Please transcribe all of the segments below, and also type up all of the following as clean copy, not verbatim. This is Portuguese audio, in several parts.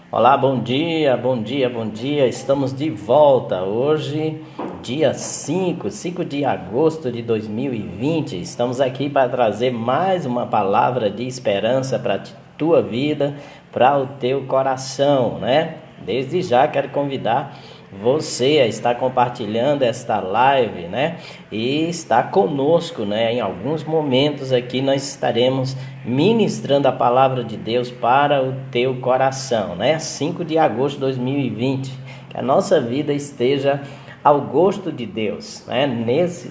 Olá, bom dia, bom dia, bom dia. Estamos de volta hoje, dia 5 de agosto de 2020. Estamos aqui para trazer mais uma palavra de esperança para a tua vida, para o teu coração, né? Desde já quero convidar você a estar compartilhando esta live, né? E estar conosco, né? Em alguns momentos aqui nós estaremos ministrando a palavra de Deus para o teu coração, né? 5 de agosto de 2020. Que a nossa vida esteja ao gosto de Deus, né?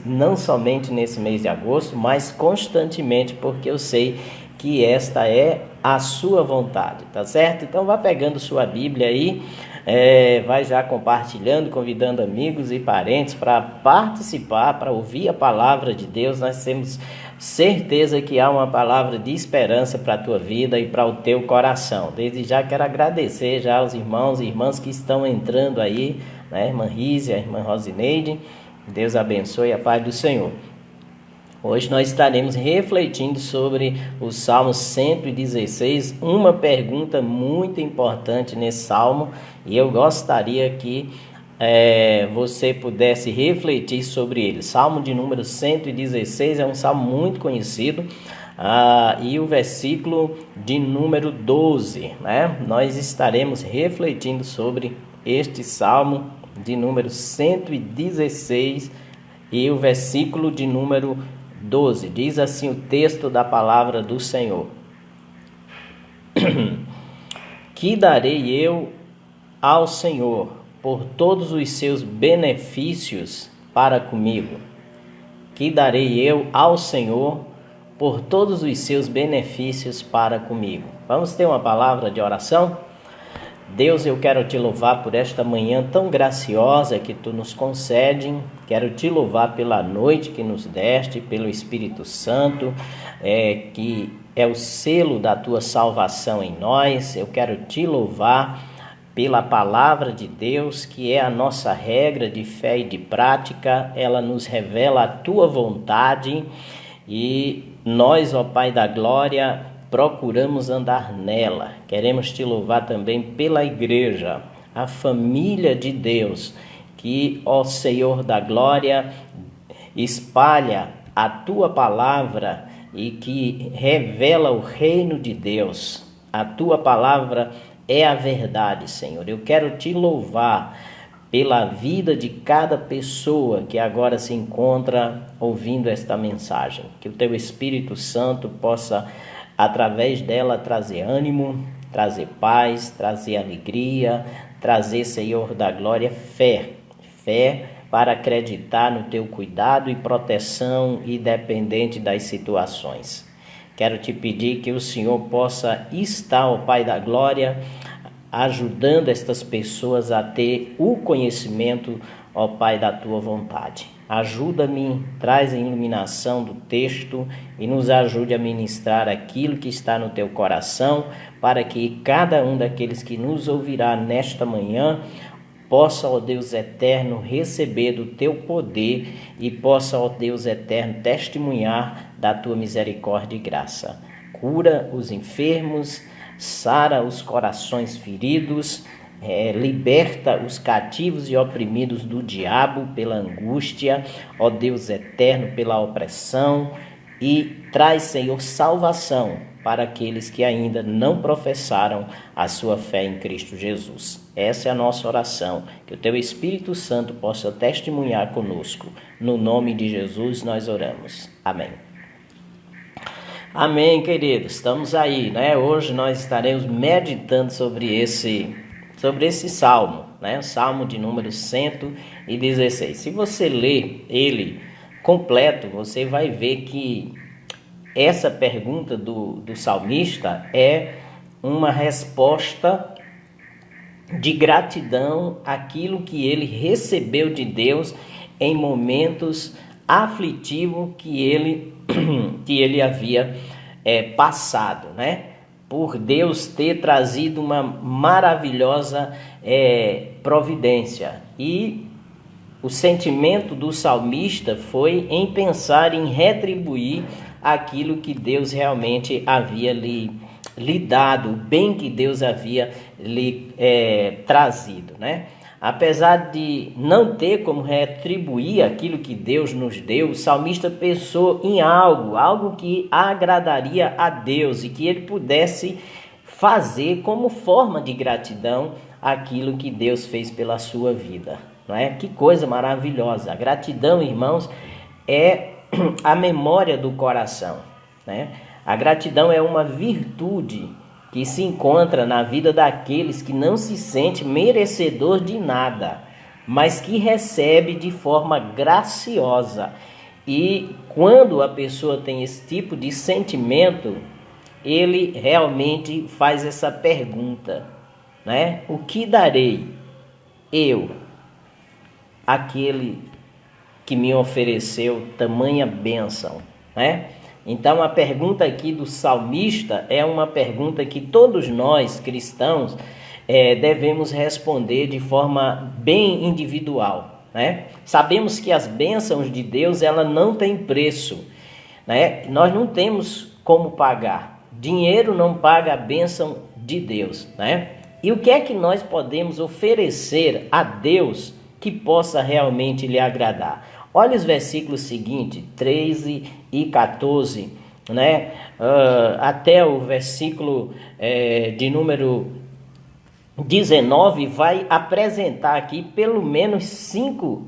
Não somente nesse mês de agosto, mas constantemente, porque eu sei que esta é a sua vontade, tá certo? Então vá pegando sua Bíblia aí, vai já compartilhando, convidando amigos e parentes para participar, para ouvir a palavra de Deus. Nós temos certeza que há uma palavra de esperança para a tua vida e para o teu coração. Desde já quero agradecer já aos irmãos e irmãs que estão entrando aí, né? Irmã Rízia, irmã Rosineide, Deus abençoe, a paz do Senhor. Hoje nós estaremos refletindo sobre o Salmo 116, uma pergunta muito importante nesse Salmo, e eu gostaria que você pudesse refletir sobre ele. Salmo de número 116 é um salmo muito conhecido, e o versículo de número 12, né? Nós estaremos refletindo sobre este Salmo de número 116 e o versículo de número 12, diz assim o texto da palavra do Senhor: Que darei eu ao Senhor por todos os seus benefícios para comigo? Que darei eu ao Senhor por todos os seus benefícios para comigo? Vamos ter uma palavra de oração? Deus, eu quero te louvar por esta manhã tão graciosa que tu nos concede. Quero te louvar pela noite que nos deste, pelo Espírito Santo, que é o selo da tua salvação em nós. Eu quero te louvar pela palavra de Deus, que é a nossa regra de fé e de prática. Ela nos revela a tua vontade e nós, ó Pai da glória, procuramos andar nela. Queremos te louvar também pela igreja, a família de Deus, que, ó Senhor da glória, espalha a tua palavra e que revela o reino de Deus. A tua palavra é a verdade, Senhor. Eu quero te louvar pela vida de cada pessoa que agora se encontra ouvindo esta mensagem. Que o teu Espírito Santo possa, através dela, trazer ânimo, trazer paz, trazer alegria, trazer, Senhor da glória, fé para acreditar no teu cuidado e proteção, independente das situações. Quero te pedir que o Senhor possa estar, ó Pai da glória, ajudando estas pessoas a ter o conhecimento, ó Pai, da tua vontade. Ajuda-me, traz a iluminação do texto e nos ajude a ministrar aquilo que está no teu coração, para que cada um daqueles que nos ouvirá nesta manhã possa, ó Deus eterno, receber do teu poder e possa, ó Deus eterno, testemunhar da tua misericórdia e graça. Cura os enfermos, sara os corações feridos, liberta os cativos e oprimidos do diabo pela angústia, ó Deus eterno, pela opressão, e traz, Senhor, salvação para aqueles que ainda não professaram a sua fé em Cristo Jesus. Essa é a nossa oração, que o teu Espírito Santo possa testemunhar conosco. No nome de Jesus nós oramos. Amém. Amém, queridos. Estamos aí, né? Hoje nós estaremos meditando sobre esse salmo, né? O salmo de número 116. Se você ler ele completo, você vai ver que essa pergunta do salmista é uma resposta de gratidão àquilo que ele recebeu de Deus em momentos aflitivos que ele havia passado, né? Por Deus ter trazido uma maravilhosa providência. E o sentimento do salmista foi em pensar em retribuir aquilo que Deus realmente havia lhe lhe dado, o bem que Deus havia lhe trazido, né? Apesar de não ter como retribuir aquilo que Deus nos deu, o salmista pensou em algo que agradaria a Deus e que ele pudesse fazer como forma de gratidão aquilo que Deus fez pela sua vida, não é? Que coisa maravilhosa! A gratidão, irmãos, é a memória do coração, né? A gratidão é uma virtude que se encontra na vida daqueles que não se sente merecedor de nada, mas que recebe de forma graciosa. E quando a pessoa tem esse tipo de sentimento, ele realmente faz essa pergunta, né? O que darei eu àquele que me ofereceu tamanha bênção, né? Então a pergunta aqui do salmista é uma pergunta que todos nós cristãos devemos responder de forma bem individual, né? Sabemos que as bênçãos de Deus, ela não tem preço, né? Nós não temos como pagar. Dinheiro não paga a bênção de Deus, né? E o que é que nós podemos oferecer a Deus que possa realmente lhe agradar? Olha os versículos seguintes, 13 e 14, né? Até o versículo de número 19, vai apresentar aqui pelo menos 5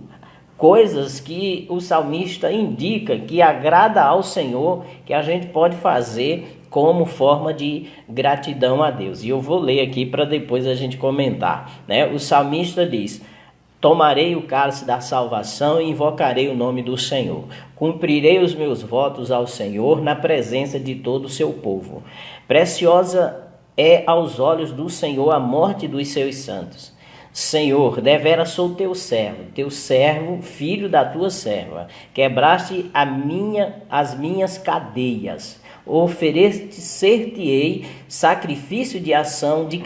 coisas que o salmista indica que agrada ao Senhor, que a gente pode fazer como forma de gratidão a Deus. E eu vou ler aqui para depois a gente comentar, né? O salmista diz: tomarei o cálice da salvação e invocarei o nome do Senhor. Cumprirei os meus votos ao Senhor na presença de todo o seu povo. Preciosa é aos olhos do Senhor a morte dos seus santos. Senhor, deveras sou teu servo, filho da tua serva. Quebraste as minhas cadeias. Oferecer-te-ei sacrifício de ações de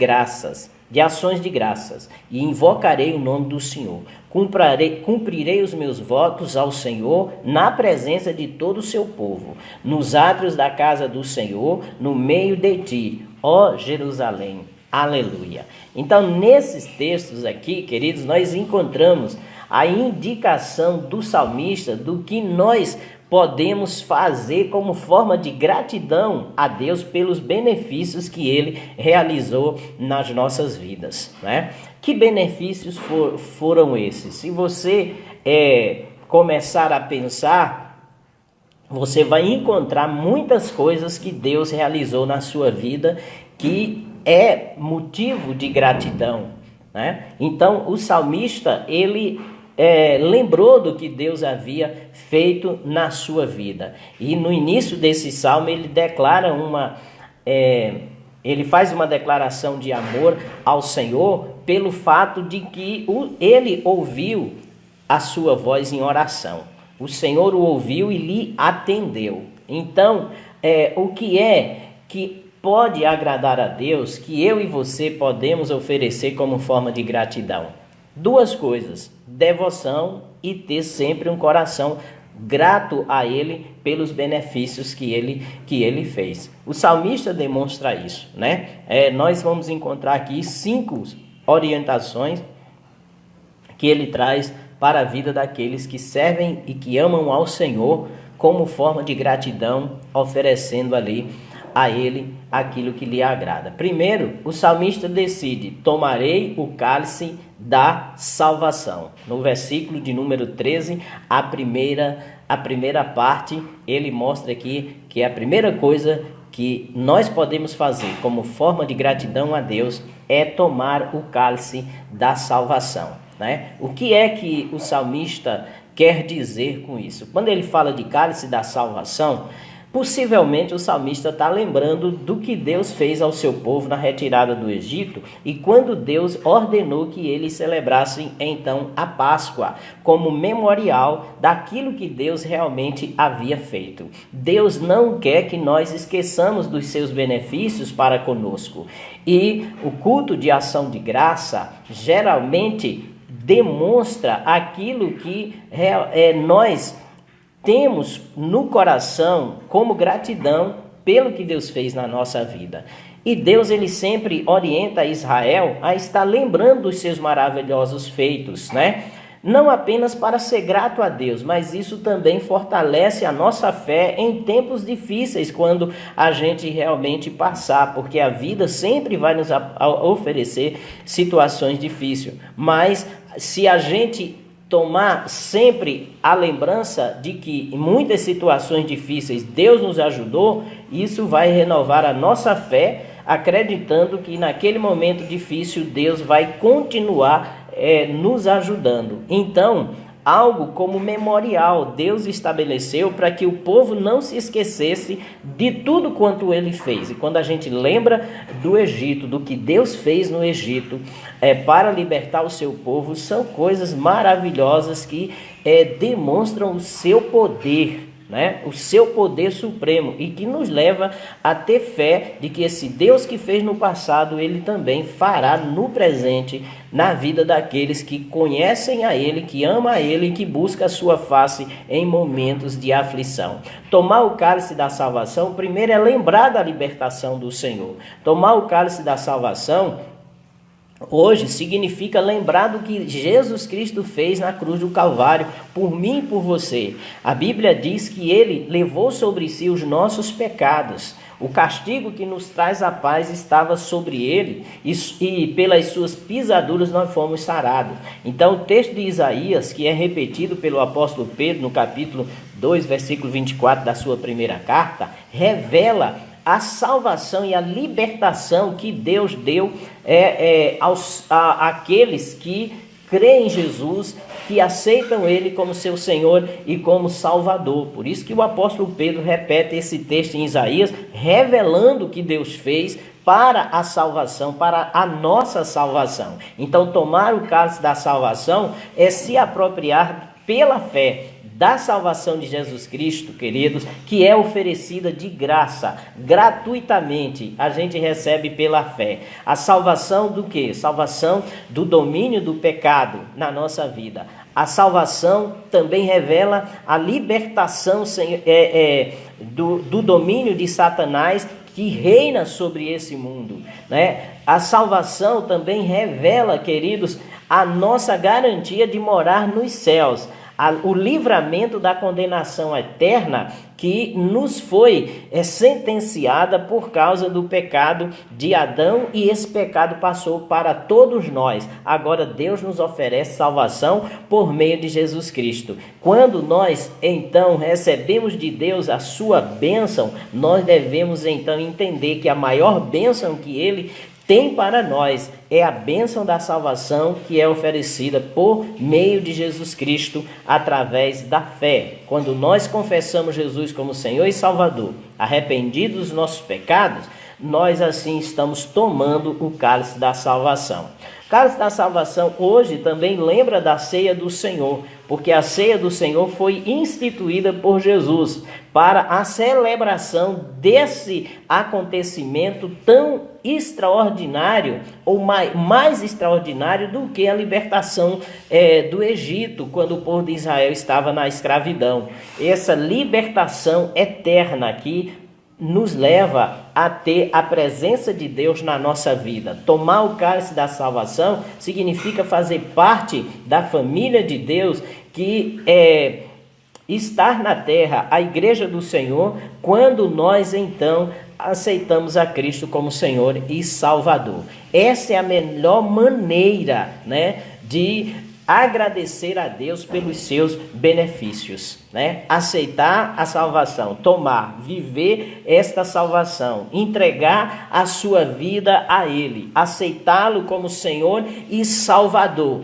graças, e invocarei o nome do Senhor. Cumprirei os meus votos ao Senhor na presença de todo o seu povo, nos átrios da casa do Senhor, no meio de ti, ó Jerusalém. Aleluia. Então, nesses textos aqui, queridos, nós encontramos a indicação do salmista do que nós podemos fazer como forma de gratidão a Deus pelos benefícios que Ele realizou nas nossas vidas, né? Que benefícios foram esses? Se você começar a pensar, você vai encontrar muitas coisas que Deus realizou na sua vida que é motivo de gratidão, né? Então, o salmista, ele lembrou do que Deus havia feito na sua vida. E no início desse salmo ele declara ele faz uma declaração de amor ao Senhor pelo fato de que ele ouviu a sua voz em oração. O Senhor o ouviu e lhe atendeu. Então, o que que pode agradar a Deus, que eu e você podemos oferecer como forma de gratidão? 2 coisas: devoção e ter sempre um coração grato a Ele pelos benefícios que ele fez. O salmista demonstra isso, né? Nós vamos encontrar aqui 5 orientações que ele traz para a vida daqueles que servem e que amam ao Senhor como forma de gratidão, oferecendo ali a Ele aquilo que lhe agrada. Primeiro, o salmista decide: tomarei o cálice da salvação. No versículo de número 13, a primeira parte, ele mostra aqui que a primeira coisa que nós podemos fazer como forma de gratidão a Deus é tomar o cálice da salvação, né? O que é que o salmista quer dizer com isso? Quando ele fala de cálice da salvação, possivelmente o salmista está lembrando do que Deus fez ao seu povo na retirada do Egito e quando Deus ordenou que eles celebrassem então a Páscoa como memorial daquilo que Deus realmente havia feito. Deus não quer que nós esqueçamos dos seus benefícios para conosco. E o culto de ação de graça geralmente demonstra aquilo que nós temos no coração como gratidão pelo que Deus fez na nossa vida. E Deus, ele sempre orienta Israel a estar lembrando dos seus maravilhosos feitos, né? Não apenas para ser grato a Deus, mas isso também fortalece a nossa fé em tempos difíceis, quando a gente realmente passar, porque a vida sempre vai nos oferecer situações difíceis. Mas se a gente tomar sempre a lembrança de que em muitas situações difíceis Deus nos ajudou, isso vai renovar a nossa fé, acreditando que naquele momento difícil Deus vai continuar nos ajudando. Então, algo como memorial Deus estabeleceu para que o povo não se esquecesse de tudo quanto ele fez. E quando a gente lembra do Egito, do que Deus fez no Egito para libertar o seu povo, são coisas maravilhosas que demonstram o seu poder, né? O seu poder supremo, e que nos leva a ter fé de que esse Deus que fez no passado, ele também fará no presente, na vida daqueles que conhecem a ele, que ama a ele e que busca a sua face em momentos de aflição. Tomar o cálice da salvação, primeiro, é lembrar da libertação do Senhor. Tomar o cálice da salvação hoje significa lembrar do que Jesus Cristo fez na cruz do Calvário, por mim e por você. A Bíblia diz que ele levou sobre si os nossos pecados. O castigo que nos traz a paz estava sobre ele, e pelas suas pisaduras nós fomos sarados. Então o texto de Isaías, que é repetido pelo apóstolo Pedro no capítulo 2, versículo 24 da sua primeira carta, revela a salvação e a libertação que Deus deu àqueles que creem em Jesus, que aceitam ele como seu Senhor e como Salvador. Por isso que o apóstolo Pedro repete esse texto em Isaías, revelando o que Deus fez para a salvação, para a nossa salvação. Então, tomar o cálice da salvação é se apropriar pela fé da salvação de Jesus Cristo, queridos, que é oferecida de graça, gratuitamente, a gente recebe pela fé. A salvação do quê? Salvação do domínio do pecado na nossa vida. A salvação também revela a libertação do domínio de Satanás, que reina sobre esse mundo, né? A salvação também revela, queridos, a nossa garantia de morar nos céus, o livramento da condenação eterna que nos foi sentenciada por causa do pecado de Adão, e esse pecado passou para todos nós. Agora Deus nos oferece salvação por meio de Jesus Cristo. Quando nós então recebemos de Deus a sua bênção, nós devemos então entender que a maior bênção que ele tem para nós é a bênção da salvação, que é oferecida por meio de Jesus Cristo através da fé. Quando nós confessamos Jesus como Senhor e Salvador, arrependidos dos nossos pecados, nós assim estamos tomando o cálice da salvação. O cálice da salvação hoje também lembra da ceia do Senhor, porque a ceia do Senhor foi instituída por Jesus para a celebração desse acontecimento tão extraordinário, ou mais extraordinário do que a libertação do Egito, quando o povo de Israel estava na escravidão. Essa libertação eterna aqui nos leva a ter a presença de Deus na nossa vida. Tomar o cálice da salvação significa fazer parte da família de Deus, que estar na terra, a igreja do Senhor, quando nós então aceitamos a Cristo como Senhor e Salvador. Essa é a melhor maneira, né, de agradecer a Deus pelos seus benefícios, né? Aceitar a salvação, tomar, viver esta salvação, entregar a sua vida a Ele, aceitá-lo como Senhor e Salvador.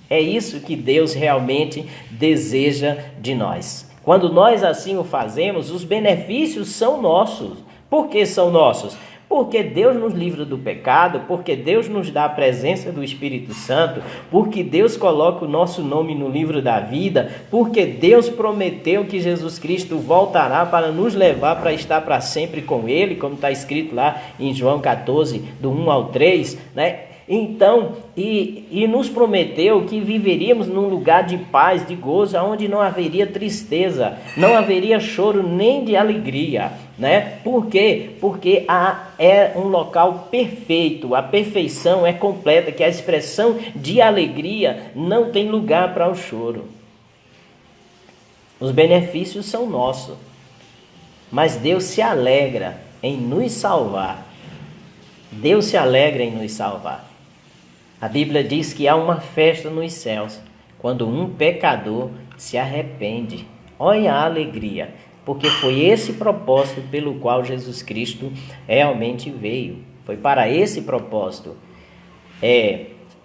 É isso que Deus realmente deseja de nós. Quando nós assim o fazemos, os benefícios são nossos. Por que são nossos? Porque Deus nos livra do pecado, porque Deus nos dá a presença do Espírito Santo, porque Deus coloca o nosso nome no livro da vida, porque Deus prometeu que Jesus Cristo voltará para nos levar para estar para sempre com Ele, como está escrito lá em João 14, do 1 ao 3, né? Então, e nos prometeu que viveríamos num lugar de paz, de gozo, onde não haveria tristeza, não haveria choro nem de alegria, né? Por quê? Porque é um local perfeito, a perfeição é completa, que a expressão de alegria não tem lugar para o choro. Os benefícios são nossos, mas Deus se alegra em nos salvar. Deus se alegra em nos salvar. A Bíblia diz que há uma festa nos céus quando um pecador se arrepende. Olha a alegria, porque foi esse propósito pelo qual Jesus Cristo realmente veio. Foi para esse propósito,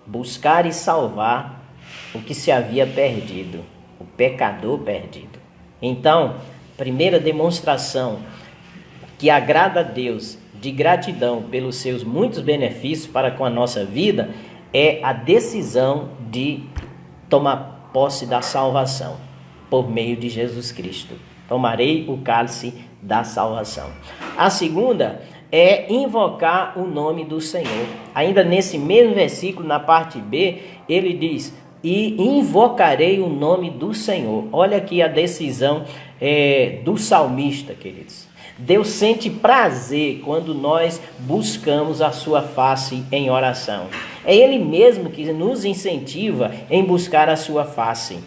buscar e salvar o que se havia perdido, o pecador perdido. Então, primeira demonstração que agrada a Deus de gratidão pelos seus muitos benefícios para com a nossa vida é a decisão de tomar posse da salvação por meio de Jesus Cristo. Tomarei o cálice da salvação. A segunda é invocar o nome do Senhor. Ainda nesse mesmo versículo, na parte B, ele diz: e invocarei o nome do Senhor. Olha aqui a decisão do salmista, queridos. Deus sente prazer quando nós buscamos a sua face em oração. É Ele mesmo que nos incentiva em buscar a sua face.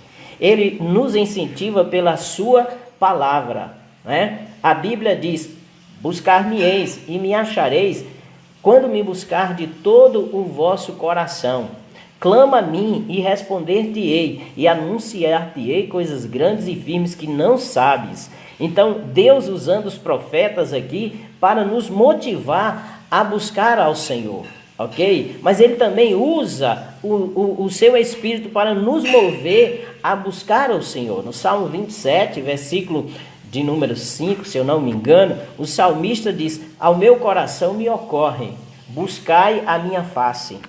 Ele nos incentiva pela sua palavra, né? A Bíblia diz: buscar-me-eis e me achareis quando me buscar de todo o vosso coração. Clama a mim e responder-te-ei, e anunciar-te-ei coisas grandes e firmes que não sabes. Então, Deus usando os profetas aqui para nos motivar a buscar ao Senhor, ok? Mas Ele também usa o seu Espírito para nos mover a buscar ao Senhor. No Salmo 27, versículo de número 5, se eu não me engano, o salmista diz: ao meu coração me ocorre, buscai a minha face.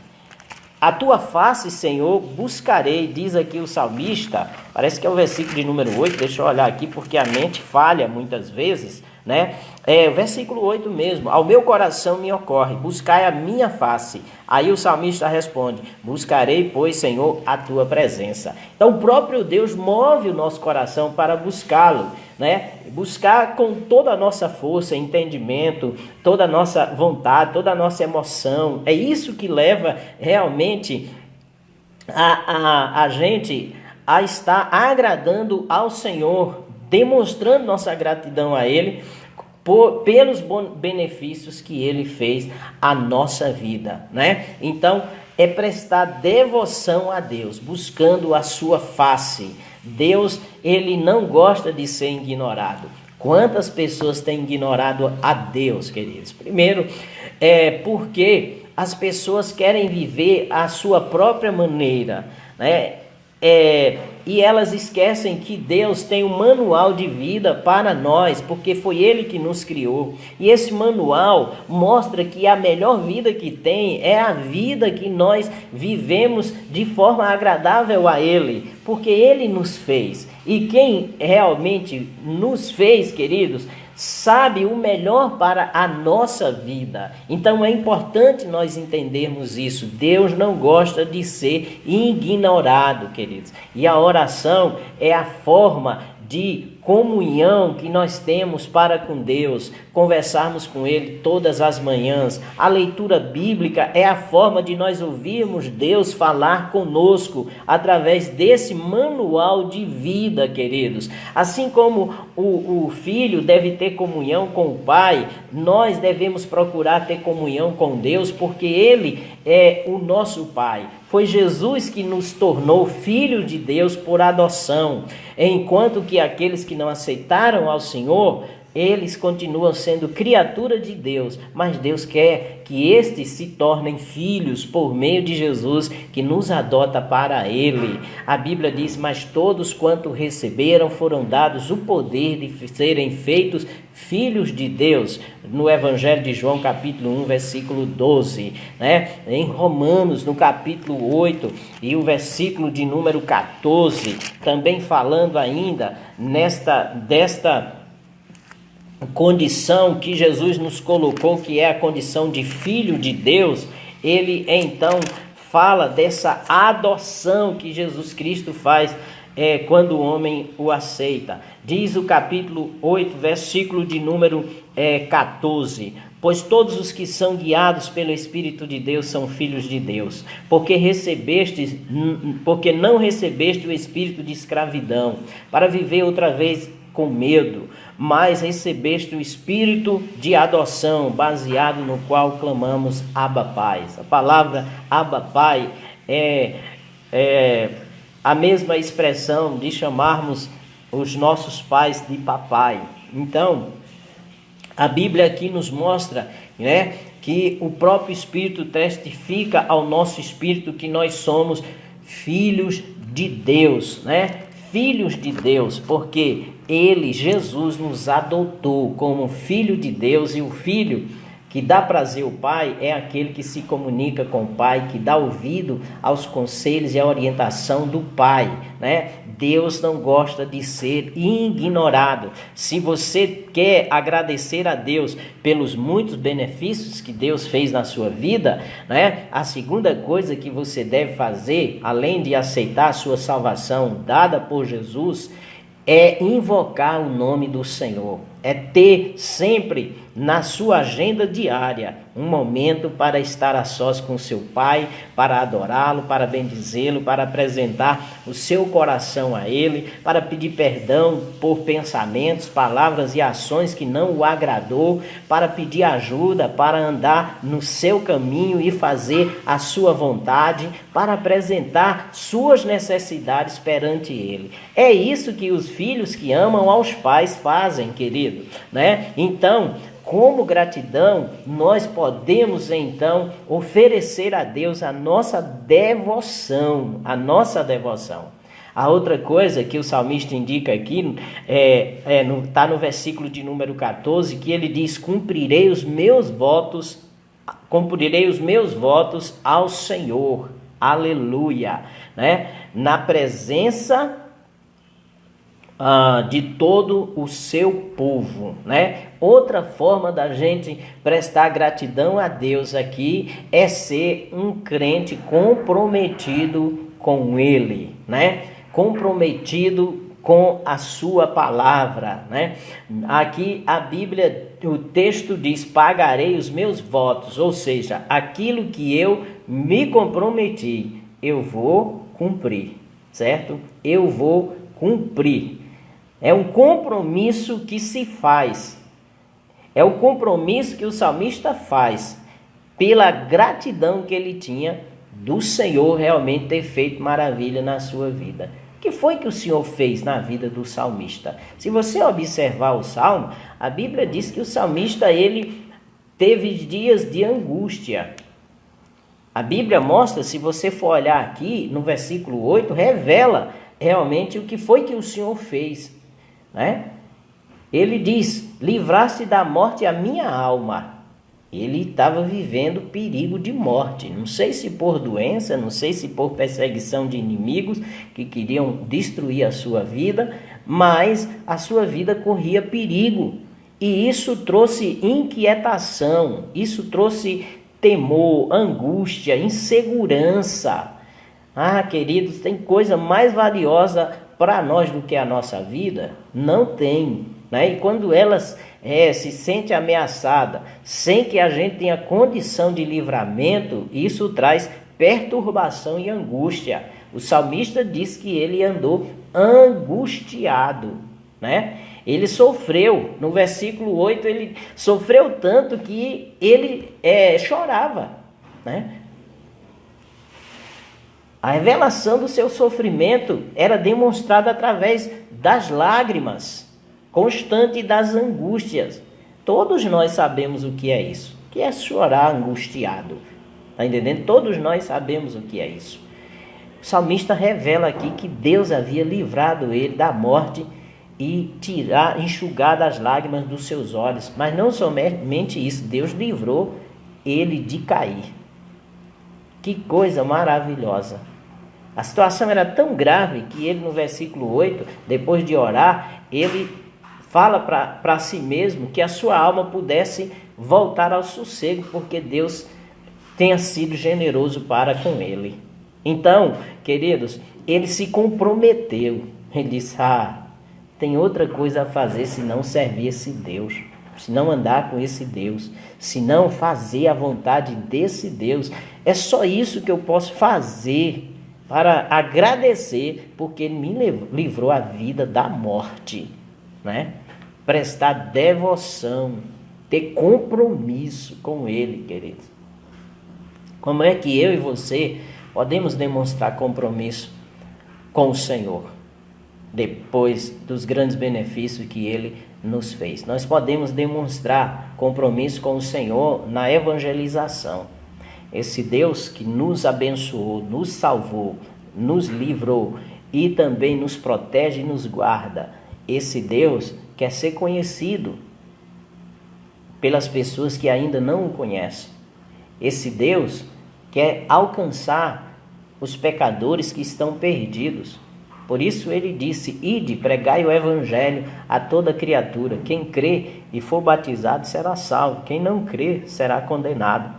A tua face, Senhor, buscarei, diz aqui o salmista. Parece que é o versículo de número 8, deixa eu olhar aqui, porque a mente falha muitas vezes, né? É o versículo 8 mesmo: ao meu coração me ocorre, buscai a minha face. Aí o salmista responde: buscarei, pois, Senhor, a tua presença. Então o próprio Deus move o nosso coração para buscá-lo, né? Buscar com toda a nossa força, entendimento, toda a nossa vontade, toda a nossa emoção. É isso que leva realmente a gente a estar agradando ao Senhor, demonstrando nossa gratidão a Ele pelos benefícios que Ele fez à nossa vida, né? Então, é prestar devoção a Deus, buscando a sua face. Deus, Ele não gosta de ser ignorado. Quantas pessoas têm ignorado a Deus, queridos? Primeiro, porque as pessoas querem viver a sua própria maneira, né? E elas esquecem que Deus tem um manual de vida para nós, porque foi Ele que nos criou. E esse manual mostra que a melhor vida que tem é a vida que nós vivemos de forma agradável a Ele, porque Ele nos fez. E quem realmente nos fez, queridos, sabe o melhor para a nossa vida. Então é importante nós entendermos isso. Deus não gosta de ser ignorado, queridos. E a oração é a forma de comunhão que nós temos para com Deus, conversarmos com Ele todas as manhãs. A leitura bíblica é a forma de nós ouvirmos Deus falar conosco através desse manual de vida, queridos. Assim como o filho deve ter comunhão com o pai, nós devemos procurar ter comunhão com Deus, porque Ele é o nosso Pai. Foi Jesus que nos tornou filhos de Deus por adoção, enquanto que aqueles que não aceitaram ao Senhor, eles continuam sendo criatura de Deus, mas Deus quer que estes se tornem filhos por meio de Jesus, que nos adota para Ele. A Bíblia diz: mas todos quanto receberam foram dados o poder de serem feitos filhos de Deus, no Evangelho de João capítulo 1, versículo 12, né? Em Romanos, no capítulo 8 e o versículo de número 14, também falando ainda desta condição que Jesus nos colocou, que é a condição de filho de Deus. ele então fala dessa adoção que Jesus Cristo faz quando o homem o aceita. Diz o capítulo 8, versículo de número 14: pois todos os que são guiados pelo Espírito de Deus são filhos de Deus, porque não recebeste o espírito de escravidão, para viver outra vez com medo, mas recebeste o espírito de adoção, baseado no qual clamamos Abba Pai. A palavra Abba Pai é a mesma expressão de chamarmos os nossos pais de papai. Então, a Bíblia aqui nos mostra, né, que o próprio Espírito testifica ao nosso espírito que nós somos filhos de Deus, né? Filhos de Deus, porque ele, Jesus, nos adotou como filho de Deus, e o filho que dá prazer ao pai é aquele que se comunica com o pai, que dá ouvido aos conselhos e à orientação do pai, né? Deus não gosta de ser ignorado. Se você quer agradecer a Deus pelos muitos benefícios que Deus fez na sua vida, né? A segunda coisa que você deve fazer, além de aceitar a sua salvação dada por Jesus, é invocar o nome do Senhor, é ter sempre na sua agenda diária um momento para estar a sós com seu Pai, para adorá-lo, para bendizê-lo, para apresentar o seu coração a Ele, para pedir perdão por pensamentos, palavras e ações que não o agradou, para pedir ajuda, para andar no seu caminho e fazer a sua vontade, para apresentar suas necessidades perante Ele. É isso que os filhos que amam aos pais fazem, querido, né? Então, como gratidão, nós podemos então oferecer a Deus a nossa devoção, A outra coisa que o salmista indica aqui, está no versículo de número 14, que ele diz: cumprirei os meus votos ao Senhor, aleluia, né? Na presença de todo o seu povo, né? Outra forma da gente prestar gratidão a Deus aqui é ser um crente comprometido com Ele, né? Comprometido com a sua palavra, né? Aqui a Bíblia, o texto diz: pagarei os meus votos, ou seja, aquilo que eu me comprometi, eu vou cumprir, certo? Eu vou cumprir. É um compromisso que se faz. É o compromisso que o salmista faz pela gratidão que ele tinha do Senhor realmente ter feito maravilha na sua vida. O que foi que o Senhor fez na vida do salmista? Se você observar o salmo, a Bíblia diz que o salmista ele teve dias de angústia. A Bíblia mostra, se você for olhar aqui no versículo 8, revela realmente o que foi que o Senhor fez, né? Ele diz: livraste da morte a minha alma. Ele estava vivendo perigo de morte, não sei se por doença, não sei se por perseguição de inimigos que queriam destruir a sua vida, mas a sua vida corria perigo, e isso trouxe inquietação, isso trouxe temor, angústia, insegurança. Queridos, tem coisa mais valiosa para nós do que a nossa vida? Não tem, né? E quando elas se sente ameaçada, sem que a gente tenha condição de livramento, isso traz perturbação e angústia. O salmista diz que ele andou angustiado, né? Ele sofreu, no versículo 8, ele sofreu tanto que ele chorava, né? A revelação do seu sofrimento era demonstrada através das lágrimas constantes das angústias. Todos nós sabemos o que é isso, que é chorar angustiado. Está entendendo? Todos nós sabemos o que é isso. O salmista revela aqui que Deus havia livrado ele da morte e enxugado as lágrimas dos seus olhos. Mas não somente isso, Deus livrou ele de cair. Que coisa maravilhosa! A situação era tão grave que ele, no versículo 8, depois de orar, ele fala para si mesmo que a sua alma pudesse voltar ao sossego, porque Deus tenha sido generoso para com ele. Então, queridos, ele se comprometeu. Ele disse, tem outra coisa a fazer se não servir esse Deus, se não andar com esse Deus, se não fazer a vontade desse Deus. É só isso que eu posso fazer para agradecer, porque ele me livrou a vida da morte, né? Prestar devoção, ter compromisso com ele, queridos. Como é que eu e você podemos demonstrar compromisso com o Senhor, depois dos grandes benefícios que ele nos fez? Nós podemos demonstrar compromisso com o Senhor na evangelização. Esse Deus que nos abençoou, nos salvou, nos livrou e também nos protege e nos guarda. Esse Deus quer ser conhecido pelas pessoas que ainda não o conhecem. Esse Deus quer alcançar os pecadores que estão perdidos. Por isso ele disse, ide, pregai o evangelho a toda criatura. Quem crê e for batizado será salvo. Quem não crê será condenado.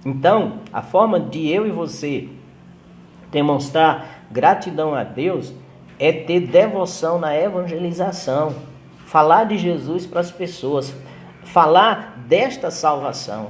Então, a forma de eu e você demonstrar gratidão a Deus é ter devoção na evangelização. Falar de Jesus para as pessoas. Falar desta salvação.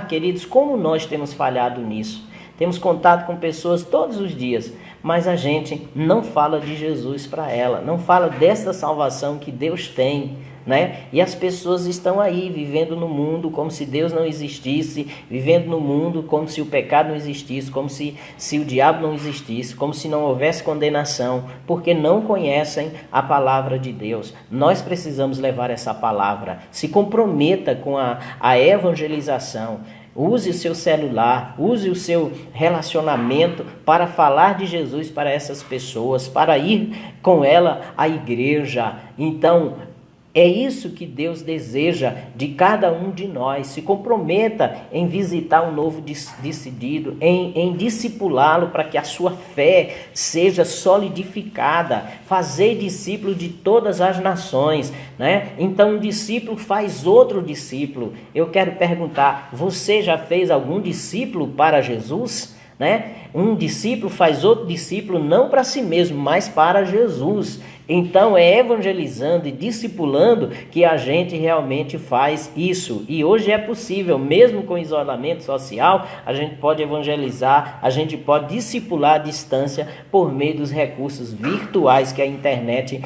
Queridos, como nós temos falhado nisso? Temos contato com pessoas todos os dias, mas a gente não fala de Jesus para ela, não fala dessa salvação que Deus tem, né? E as pessoas estão aí vivendo no mundo como se Deus não existisse, vivendo no mundo como se o pecado não existisse, como se o diabo não existisse, como se não houvesse condenação, porque não conhecem a palavra de Deus. Nós precisamos levar essa palavra. Se comprometa com a evangelização. Use o seu celular, use o seu relacionamento para falar de Jesus para essas pessoas, para ir com ela à igreja. Então, é isso que Deus deseja de cada um de nós. Se comprometa em visitar um novo decidido, em discipulá-lo para que a sua fé seja solidificada. Fazer discípulo de todas as nações, né? Então um discípulo faz outro discípulo. Eu quero perguntar, você já fez algum discípulo para Jesus? Né? Um discípulo faz outro discípulo não para si mesmo, mas para Jesus. Então é evangelizando e discipulando que a gente realmente faz isso. E hoje é possível, mesmo com isolamento social, a gente pode evangelizar, a gente pode discipular à distância por meio dos recursos virtuais que a internet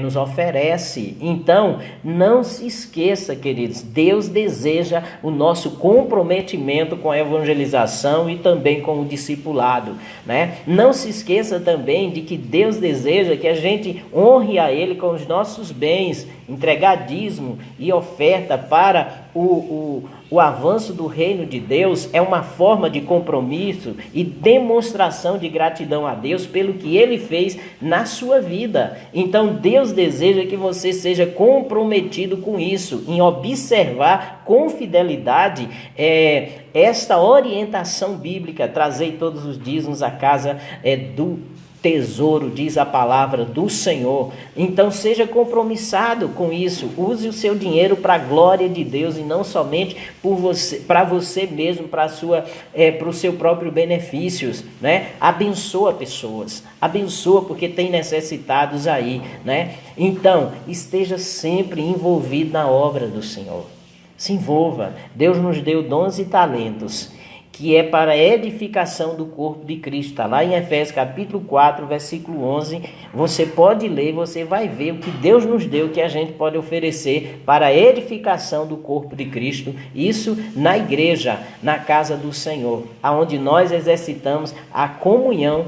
nos oferece. Então, não se esqueça, queridos, Deus deseja o nosso comprometimento com a evangelização e também com o discipulado, né? Não se esqueça também de que Deus deseja que a gente honre a Ele com os nossos bens, entregar dízimo e oferta para o avanço do reino de Deus. É uma forma de compromisso e demonstração de gratidão a Deus pelo que Ele fez na sua vida. Então Deus deseja que você seja comprometido com isso, em observar com fidelidade esta orientação bíblica. Trazei todos os dízimos à casa do tesouro, diz a palavra do Senhor. Então seja compromissado com isso. Use o seu dinheiro para a glória de Deus e não somente para você mesmo, para o seu próprio benefícios, né? Abençoa pessoas, abençoa porque tem necessitados aí, né? Então esteja sempre envolvido na obra do Senhor. Se envolva. Deus nos deu dons e talentos, que é para a edificação do corpo de Cristo. Está lá em Efésios capítulo 4, versículo 11. Você pode ler, você vai ver o que Deus nos deu, que a gente pode oferecer para a edificação do corpo de Cristo. Isso na igreja, na casa do Senhor, aonde nós exercitamos a comunhão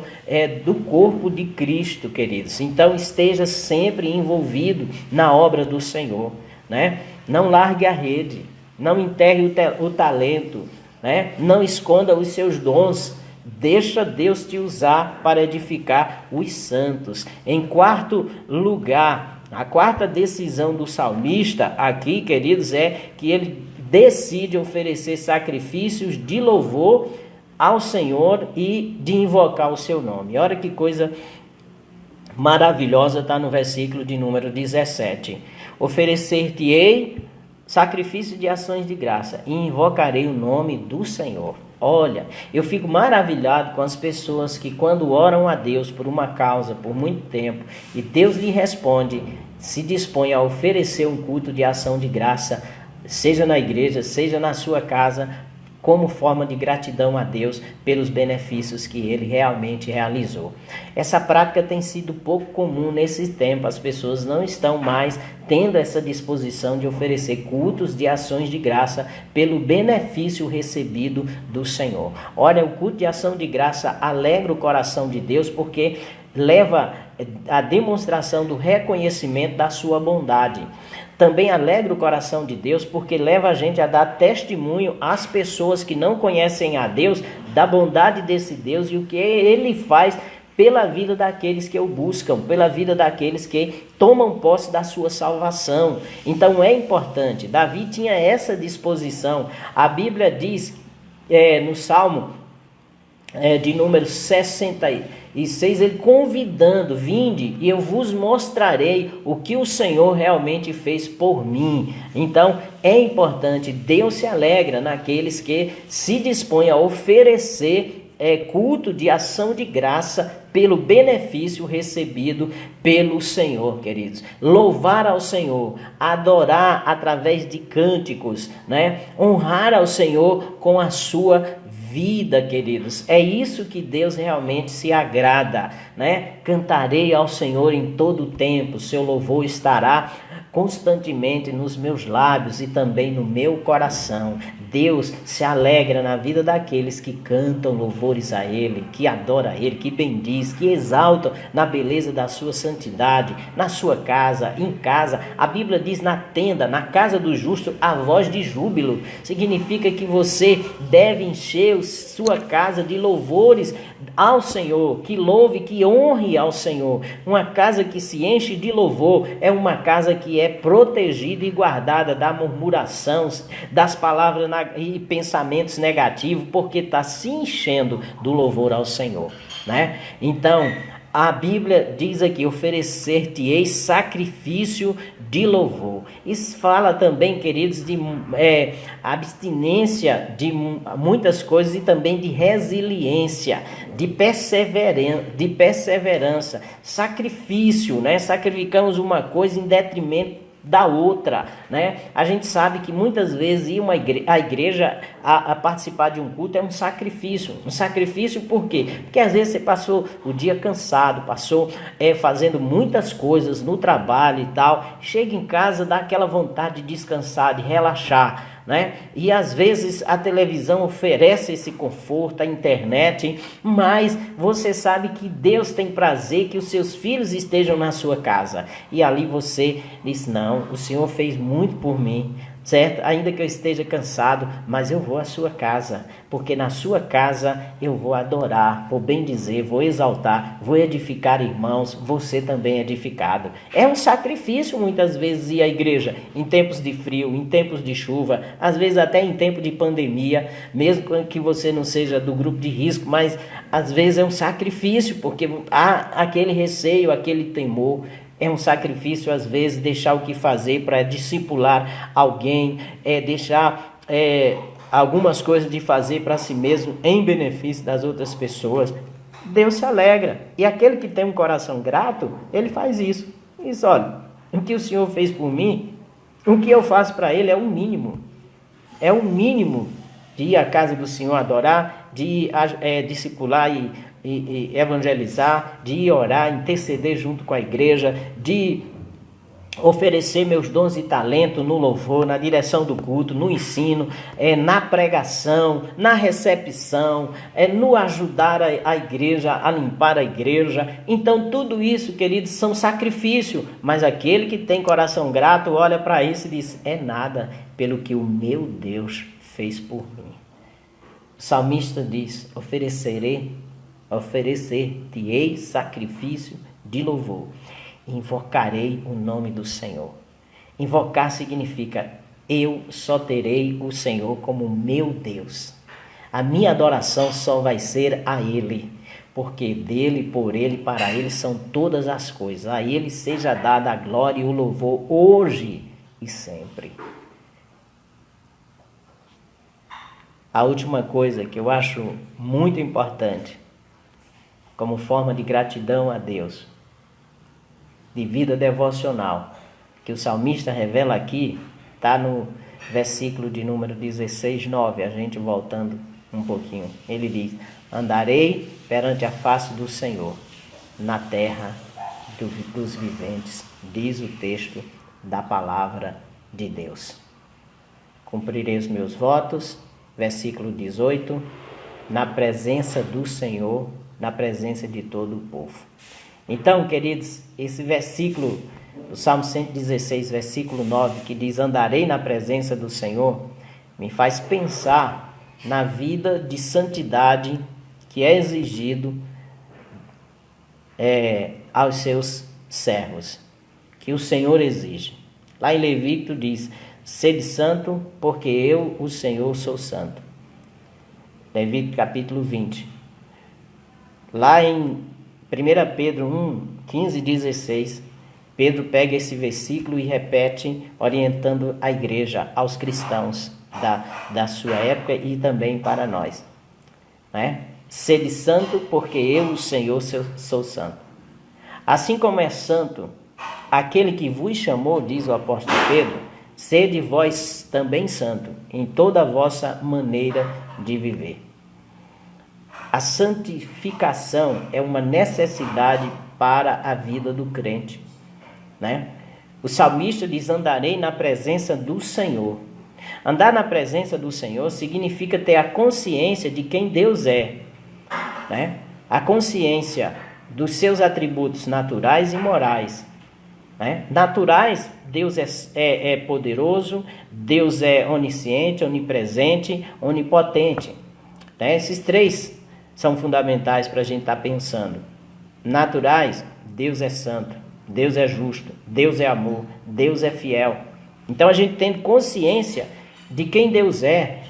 do corpo de Cristo, queridos. Então esteja sempre envolvido na obra do Senhor, né? Não largue a rede, não enterre o talento, né? Não esconda os seus dons. Deixa Deus te usar para edificar os santos. Em quarto lugar, a quarta decisão do salmista aqui, queridos, é que ele decide oferecer sacrifícios de louvor ao Senhor e de invocar o seu nome. Olha que coisa maravilhosa, está no versículo de número 17. Oferecer-te-ei sacrifício de ações de graça e invocarei o nome do Senhor. Olha, eu fico maravilhado com as pessoas que quando oram a Deus por uma causa, por muito tempo, e Deus lhe responde, se dispõe a oferecer um culto de ação de graça, seja na igreja, seja na sua casa, como forma de gratidão a Deus pelos benefícios que Ele realmente realizou. Essa prática tem sido pouco comum nesse tempo. As pessoas não estão mais tendo essa disposição de oferecer cultos de ações de graça pelo benefício recebido do Senhor. Olha, o culto de ação de graça alegra o coração de Deus porque leva a demonstração do reconhecimento da sua bondade. Também alegra o coração de Deus porque leva a gente a dar testemunho às pessoas que não conhecem a Deus, da bondade desse Deus e o que Ele faz pela vida daqueles que o buscam, pela vida daqueles que tomam posse da sua salvação. Então é importante, Davi tinha essa disposição. A Bíblia diz no Salmo de número 66, ele convidando, vinde e eu vos mostrarei o que o Senhor realmente fez por mim. Então é importante, Deus se alegra naqueles que se dispõem a oferecer culto de ação de graça pelo benefício recebido pelo Senhor, queridos. Louvar ao Senhor, adorar através de cânticos, né? Honrar ao Senhor com a sua vida, queridos. É isso que Deus realmente se agrada, né? Cantarei ao Senhor em todo o tempo, seu louvor estará constantemente nos meus lábios e também no meu coração. Deus se alegra na vida daqueles que cantam louvores a Ele, que adoram a Ele, que bendiz, que exaltam na beleza da sua santidade, na sua casa, em casa. A Bíblia diz na tenda, na casa do justo, a voz de júbilo. Significa que você deve encher sua casa de louvores ao Senhor, que louve, que honre ao Senhor. Uma casa que se enche de louvor é uma casa que é protegida e guardada da murmuração, das palavras e pensamentos negativos, porque está se enchendo do louvor ao Senhor, né? Então, a Bíblia diz aqui, oferecer-te-ei sacrifício de louvor. Isso fala também, queridos, de abstinência de muitas coisas e também de resiliência, de perseverança, sacrifício, né? Sacrificamos uma coisa em detrimento da outra, né? A gente sabe que muitas vezes ir à igreja a participar de um culto é um sacrifício. Um sacrifício por quê? Porque às vezes você passou o dia cansado, passou fazendo muitas coisas no trabalho e tal, chega em casa, dá aquela vontade de descansar, de relaxar, né? E às vezes a televisão oferece esse conforto, a internet, mas você sabe que Deus tem prazer que os seus filhos estejam na sua casa. E ali você diz, não, o Senhor fez muito por mim, certo? Ainda que eu esteja cansado, mas eu vou à sua casa, porque na sua casa eu vou adorar, vou bendizer, vou exaltar, vou edificar irmãos, você também é edificado. É um sacrifício muitas vezes ir à igreja em tempos de frio, em tempos de chuva, às vezes até em tempo de pandemia, mesmo que você não seja do grupo de risco, mas às vezes é um sacrifício, porque há aquele receio, aquele temor. É um sacrifício, às vezes, deixar o que fazer para discipular alguém, deixar algumas coisas de fazer para si mesmo em benefício das outras pessoas. Deus se alegra. E aquele que tem um coração grato, ele faz isso. Diz, olha, o que o Senhor fez por mim, o que eu faço para Ele é o mínimo. É o mínimo de ir à casa do Senhor adorar, de discipular e evangelizar, de ir orar, interceder junto com a igreja, de oferecer meus dons e talentos no louvor, na direção do culto, no ensino, na pregação, na recepção, no ajudar a igreja, a limpar a igreja. Então tudo isso, queridos, são sacrifícios, mas aquele que tem coração grato olha para isso e diz, é nada pelo que o meu Deus fez por mim. O salmista diz, oferecer-te-ei sacrifício de louvor, invocarei o nome do Senhor. Invocar significa, eu só terei o Senhor como meu Deus. A minha adoração só vai ser a Ele, porque dele, por Ele, para Ele são todas as coisas. A Ele seja dada a glória e o louvor hoje e sempre. a última coisa que eu acho muito importante, como forma de gratidão a Deus, de vida devocional, que o salmista revela aqui, está no versículo de número 16, 9, a gente voltando um pouquinho. Ele diz: andarei perante a face do Senhor, na terra dos viventes, diz o texto da palavra de Deus. Cumprirei os meus votos, versículo 18, na presença do Senhor, na presença de todo o povo. Então, queridos, esse versículo do Salmo 116, versículo 9, que diz: andarei na presença do Senhor, me faz pensar na vida de santidade que é exigido aos seus servos, que o Senhor exige. Lá em Levítico diz: sede santo, porque eu, o Senhor, sou santo. Levítico capítulo 20. Lá em 1 Pedro 1, 15 e 16, Pedro pega esse versículo e repete, orientando a igreja, aos cristãos da sua época e também para nós. Né? Sede santo, porque eu, o Senhor, sou santo. Assim como é santo aquele que vos chamou, diz o apóstolo Pedro, sede vós também santo em toda a vossa maneira de viver. A santificação é uma necessidade para a vida do crente, né? O salmista diz: andarei na presença do Senhor. Andar na presença do Senhor significa ter a consciência de quem Deus é, né? A consciência dos seus atributos naturais e morais, né? Naturais, Deus é poderoso, Deus é onisciente, onipresente, onipotente, né? Esses três são fundamentais para a gente estar pensando. Naturais, Deus é santo, Deus é justo, Deus é amor, Deus é fiel. Então a gente tendo consciência de quem Deus é,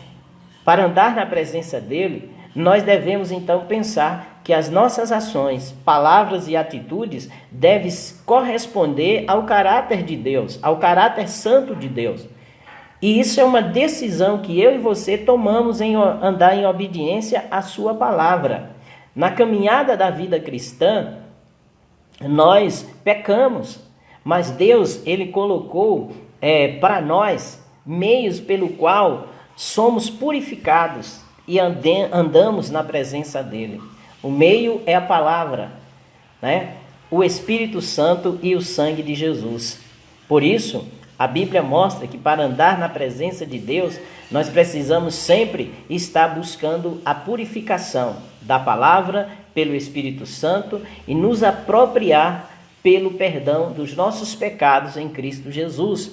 para andar na presença dele, nós devemos então pensar que as nossas ações, palavras e atitudes devem corresponder ao caráter de Deus, ao caráter santo de Deus. E isso é uma decisão que eu e você tomamos em andar em obediência à sua palavra. Na caminhada da vida cristã, nós pecamos, mas Deus, ele colocou para nós meios pelo qual somos purificados e andamos na presença dele. O meio é a palavra, né? O Espírito Santo e o sangue de Jesus. Por isso, a Bíblia mostra que para andar na presença de Deus, nós precisamos sempre estar buscando a purificação da palavra pelo Espírito Santo e nos apropriar pelo perdão dos nossos pecados em Cristo Jesus.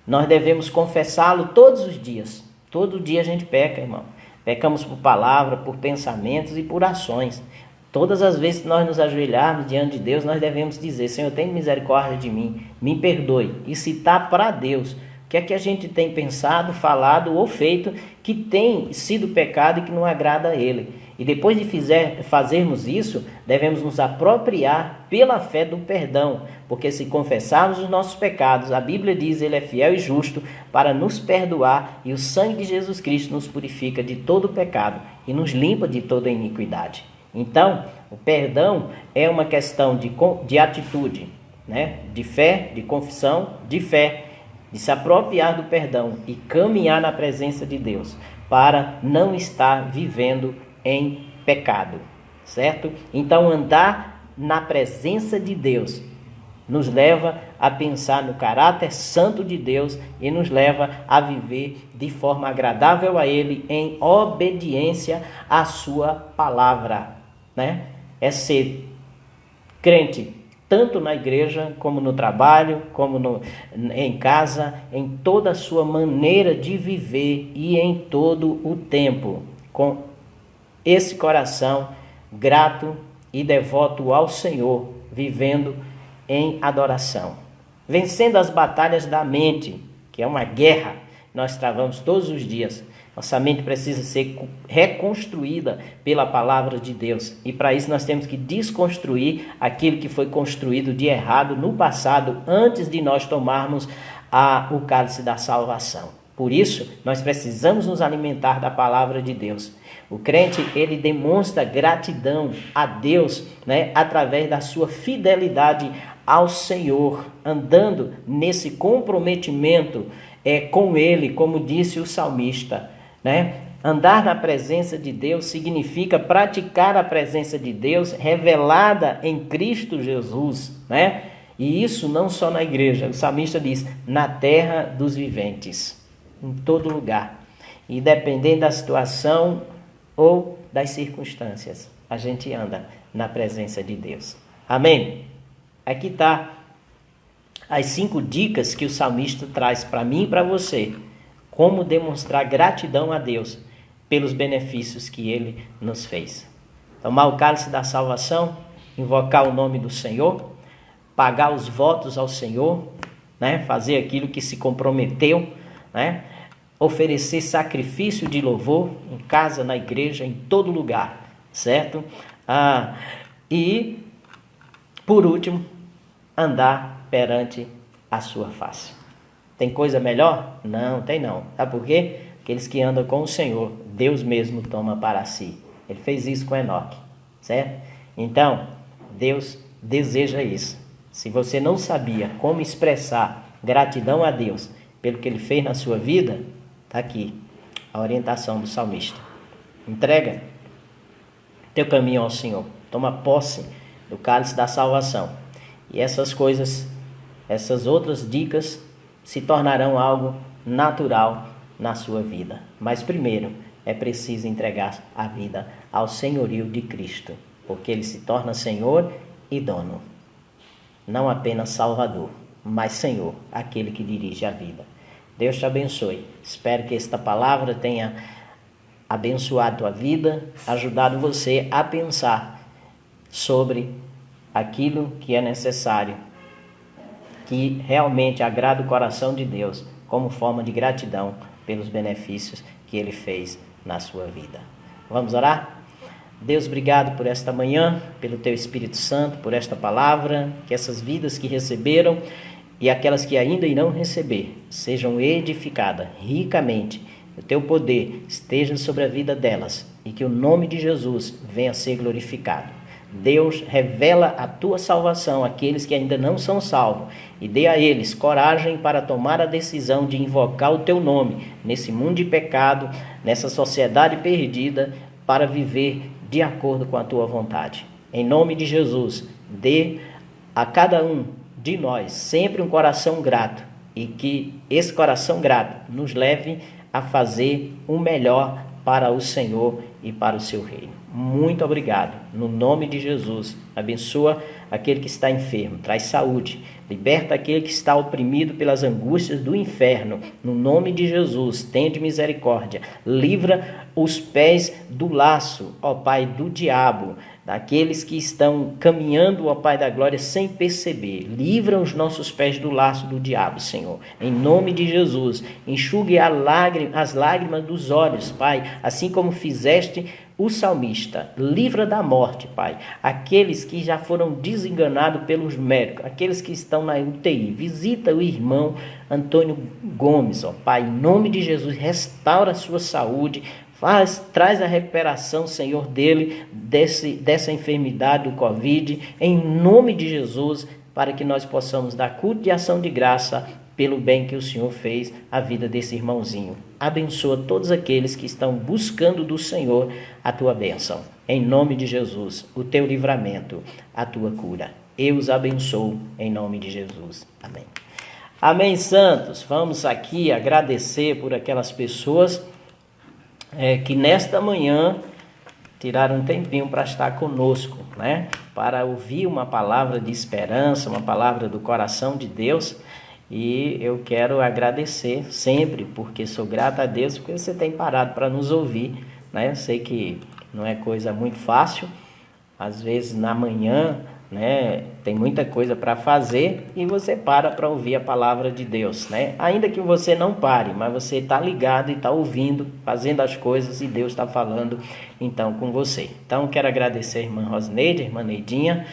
Nós devemos confessá-lo todos os dias. Todo dia a gente peca, irmão. Pecamos por palavra, por pensamentos e por ações. Todas as vezes que nós nos ajoelharmos diante de Deus, nós devemos dizer: Senhor, tenha misericórdia de mim, me perdoe. E citar para Deus o que é que a gente tem pensado, falado ou feito que tem sido pecado e que não agrada a Ele. E depois de fazermos isso, devemos nos apropriar pela fé do perdão, porque se confessarmos os nossos pecados, a Bíblia diz: Ele é fiel e justo para nos perdoar, e o sangue de Jesus Cristo nos purifica de todo pecado e nos limpa de toda iniquidade. Então, o perdão é uma questão de atitude, né? De fé, de confissão, de fé, de se apropriar do perdão e caminhar na presença de Deus, para não estar vivendo em pecado, certo? Então, andar na presença de Deus nos leva a pensar no caráter santo de Deus e nos leva a viver de forma agradável a Ele, em obediência à sua palavra, né? É ser crente tanto na igreja, como no trabalho, como em casa, em toda a sua maneira de viver e em todo o tempo, com esse coração grato e devoto ao Senhor, vivendo em adoração. Vencendo as batalhas da mente, que é uma guerra, nós travamos todos os dias. Nossa mente precisa ser reconstruída pela palavra de Deus. E para isso nós temos que desconstruir aquilo que foi construído de errado no passado, antes de nós tomarmos o cálice da salvação. Por isso, nós precisamos nos alimentar da palavra de Deus. O crente, ele demonstra gratidão a Deus, né, através da sua fidelidade ao Senhor, andando nesse comprometimento com Ele, como disse o salmista, né? Andar na presença de Deus significa praticar a presença de Deus revelada em Cristo Jesus, né? E isso não só na igreja, o salmista diz, na terra dos viventes, em todo lugar. E dependendo da situação ou das circunstâncias, a gente anda na presença de Deus. Amém? Aqui está as 5 dicas que o salmista traz para mim e para você. Como demonstrar gratidão a Deus pelos benefícios que Ele nos fez. Tomar o cálice da salvação, invocar o nome do Senhor, pagar os votos ao Senhor, né? Fazer aquilo que se comprometeu, né? Oferecer sacrifício de louvor em casa, na igreja, em todo lugar, certo? E, por último, andar perante a sua face. Tem coisa melhor? Não, tem não. Sabe por quê? Aqueles que andam com o Senhor, Deus mesmo toma para si. Ele fez isso com Enoque, certo? Então, Deus deseja isso. Se você não sabia como expressar gratidão a Deus pelo que Ele fez na sua vida, está aqui a orientação do salmista. Entrega teu caminho ao Senhor. Toma posse do cálice da salvação. E essas coisas, essas outras dicas se tornarão algo natural na sua vida. Mas primeiro é preciso entregar a vida ao senhorio de Cristo, porque Ele se torna Senhor e dono. Não apenas Salvador, mas Senhor, aquele que dirige a vida. Deus te abençoe. Espero que esta palavra tenha abençoado a tua vida, ajudado você a pensar sobre aquilo que é necessário, que realmente agrada o coração de Deus, como forma de gratidão pelos benefícios que Ele fez na sua vida. Vamos orar? Deus, obrigado por esta manhã, pelo Teu Espírito Santo, por esta palavra, que essas vidas que receberam e aquelas que ainda irão receber sejam edificadas ricamente, que o Teu poder esteja sobre a vida delas e que o nome de Jesus venha a ser glorificado. Deus, revela a Tua salvação àqueles que ainda não são salvos e dê a eles coragem para tomar a decisão de invocar o Teu nome nesse mundo de pecado, nessa sociedade perdida, para viver de acordo com a Tua vontade. Em nome de Jesus, dê a cada um de nós sempre um coração grato e que esse coração grato nos leve a fazer o melhor para o Senhor e para o Seu reino. Muito obrigado. No nome de Jesus, abençoa aquele que está enfermo, traz saúde, liberta aquele que está oprimido pelas angústias do inferno. No nome de Jesus, tende misericórdia. Livra os pés do laço, ó Pai, do diabo, daqueles que estão caminhando, ó Pai da glória, sem perceber. Livra os nossos pés do laço do diabo, Senhor. Em nome de Jesus, enxugue as lágrimas dos olhos, Pai, assim como fizeste o salmista. Livra da morte, Pai, aqueles que já foram desenganados pelos médicos, aqueles que estão na UTI. Visita o irmão Antônio Gomes, ó Pai, em nome de Jesus, restaura a sua saúde, traz a recuperação, Senhor, dele, dessa enfermidade do Covid, em nome de Jesus, para que nós possamos dar culto de ação de graça pelo bem que o Senhor fez à vida desse irmãozinho. Abençoa todos aqueles que estão buscando do Senhor a Tua bênção. Em nome de Jesus, o Teu livramento, a Tua cura. Eu os abençoo em nome de Jesus. Amém. Amém, santos. Vamos aqui agradecer por aquelas pessoas que nesta manhã tiraram um tempinho para estar conosco, né? Para ouvir uma palavra de esperança, uma palavra do coração de Deus. E eu quero agradecer sempre, porque sou grato a Deus, porque você tem parado para nos ouvir, né? Eu sei que não é coisa muito fácil, às vezes na manhã, né, tem muita coisa para fazer e você para ouvir a palavra de Deus, né? Ainda que você não pare, mas você está ligado e está ouvindo, fazendo as coisas e Deus está falando então com você. Então quero agradecer a irmã Rosneide, a irmã Neidinha,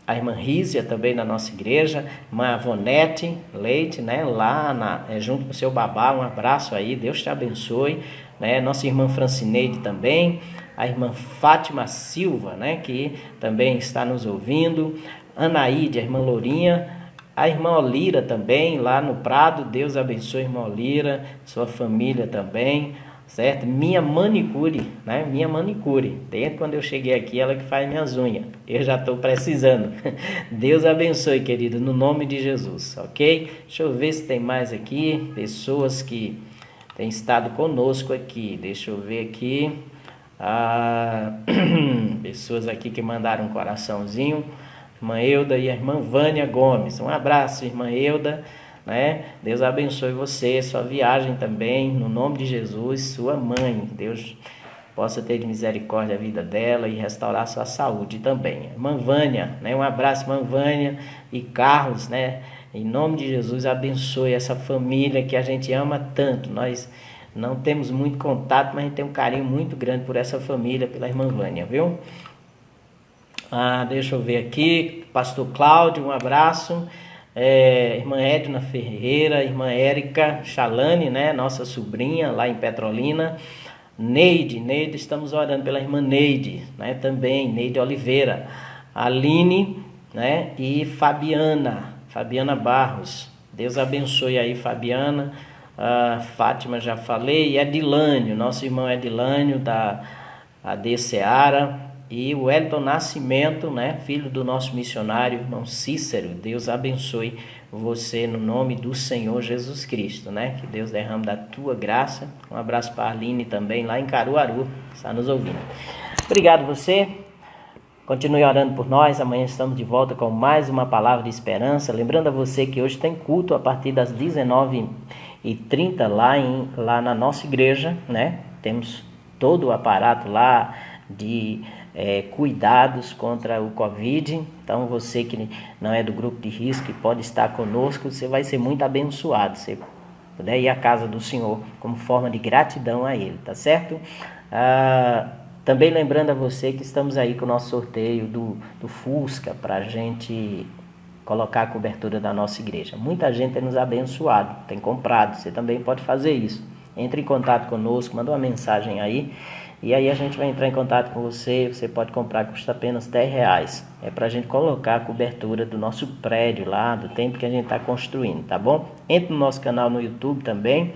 a irmã Rízia também na nossa igreja, irmã Avonete Leite, né, lá junto com o seu babá, um abraço aí, Deus te abençoe, né, nossa irmã Francineide também, a irmã Fátima Silva, né, que também está nos ouvindo, Anaíde, a irmã Lourinha, a irmã Olira também, lá no Prado, Deus abençoe a irmã Olira, sua família também, certo? Minha manicure, né? Minha manicure. Desde quando eu cheguei aqui, ela que faz minhas unhas. Eu já estou precisando. Deus abençoe, querido, no nome de Jesus, ok? Deixa eu ver se tem mais aqui, pessoas que têm estado conosco aqui. Deixa eu ver aqui. Pessoas aqui que mandaram um coraçãozinho. Irmã Euda e a irmã Vânia Gomes. Um abraço, irmã Euda. Né? Deus abençoe você, sua viagem também, no nome de Jesus, sua mãe, Deus possa ter de misericórdia a vida dela e restaurar sua saúde também. Irmã Vânia, né? Um abraço, irmã Vânia e Carlos, né? Em nome de Jesus, abençoe essa família que a gente ama tanto. Nós não temos muito contato, mas a gente tem um carinho muito grande por essa família, pela irmã Vânia, viu? Deixa eu ver aqui, pastor Cláudio, um abraço. Irmã Edna Ferreira, irmã Érica Chalane, né, nossa sobrinha lá em Petrolina. Neide, estamos orando pela irmã Neide, né, também, Neide Oliveira. Aline, né, e Fabiana Barros. Deus abençoe aí, Fabiana. Fátima já falei, e Edilânio, nosso irmão Edilânio da AD Seara. E o Wellington Nascimento, né, filho do nosso missionário, irmão Cícero. Deus abençoe você no nome do Senhor Jesus Cristo, né? Que Deus derrame da tua graça. Um abraço para a Aline também, lá em Caruaru, está nos ouvindo. Obrigado você. Continue orando por nós. Amanhã estamos de volta com mais uma palavra de esperança. Lembrando a você que hoje tem culto a partir das 19h30 lá na nossa igreja, né? Temos todo o aparato lá de cuidados contra o Covid. Então você que não é do grupo de risco e pode estar conosco, você vai ser muito abençoado. Se puder ir à casa do Senhor como forma de gratidão a Ele, tá certo? Também lembrando a você que estamos aí com o nosso sorteio do Fusca para a gente colocar a cobertura da nossa igreja. Muita gente tem nos abençoado, tem comprado, você também pode fazer isso. Entre em contato conosco, manda uma mensagem aí. E aí a gente vai entrar em contato com você, você pode comprar, custa apenas R$10. É para a gente colocar a cobertura do nosso prédio lá, do templo que a gente está construindo, tá bom? Entre no nosso canal no YouTube também,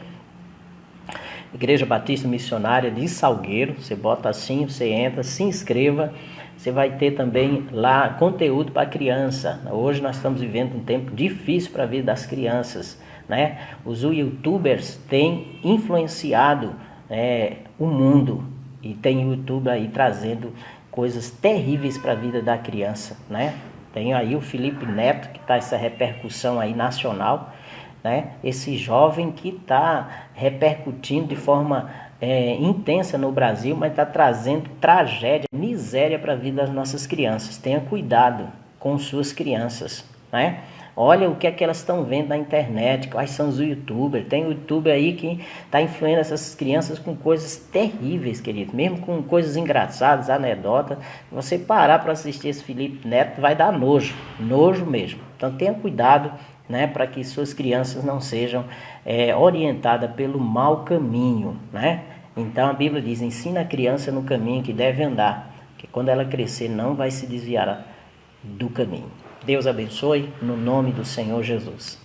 Igreja Batista Missionária de Salgueiro, você bota assim, você entra, se inscreva, você vai ter também lá conteúdo para criança. Hoje nós estamos vivendo um tempo difícil para a vida das crianças, né? Os youtubers têm influenciado o mundo. E tem YouTube aí trazendo coisas terríveis para a vida da criança, né? Tem aí o Felipe Neto, que está essa repercussão aí nacional, né? Esse jovem que está repercutindo de forma intensa no Brasil, mas está trazendo tragédia, miséria para a vida das nossas crianças. Tenha cuidado com suas crianças, né? Olha o que é que elas estão vendo na internet, quais são os youtubers. Tem youtuber aí que está influenciando essas crianças com coisas terríveis, querido. Mesmo com coisas engraçadas, anedotas. Você parar para assistir esse Felipe Neto vai dar nojo mesmo. Então tenha cuidado, né, para que suas crianças não sejam orientadas pelo mau caminho, né? Então a Bíblia diz, ensina a criança no caminho que deve andar, que quando ela crescer não vai se desviar do caminho. Deus abençoe, no nome do Senhor Jesus.